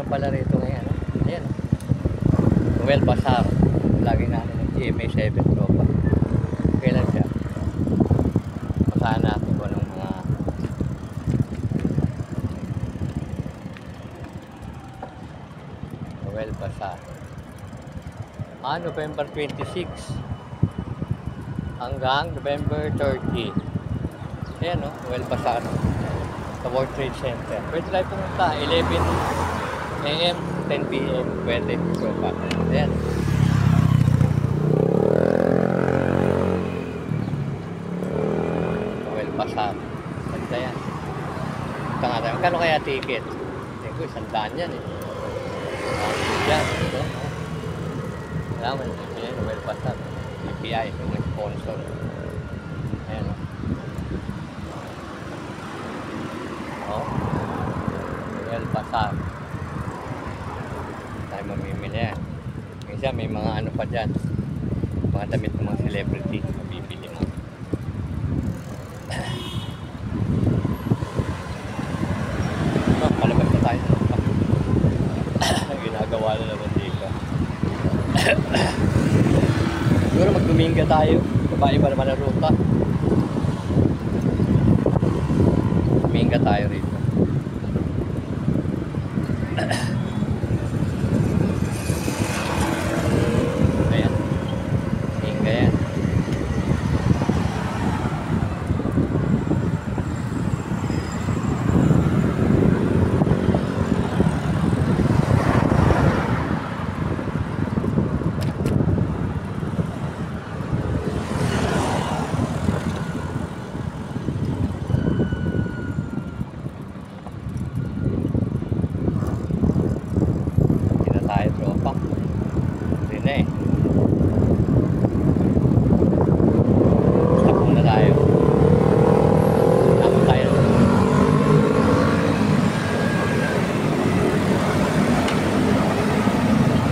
pala rito ngayon. Ayan. Noel Bazaar. Lagi natin ng GMA 7 tropa. Kailan siya? Masahan natin kung anong mga Noel Bazaar. November 26 hanggang November 30. Ayan o, Noel Bazaar sa World Trade Center. Pwede tayo pumunta 11 AM, 10 PM. Pwede. So, ayan. Noel Bazaar. Ganda yan. Punta nga tayo. Magkano kaya ticket? Tingin ko, 100 yan eh. Yan. Salamat. Ayan, Noel Bazaar. PPI, yung sponsor. Ayan o. Noel Bazaar. Tayo mamimili yan. Minsan may mga ano pa dyan. Mga damit ng mga celebrity. Mabibili mo. Palabas na tayo. Ginagawa na naman dito. Siguro magduminga tayo. Iba naman ang ruta. Duminga tayo rito.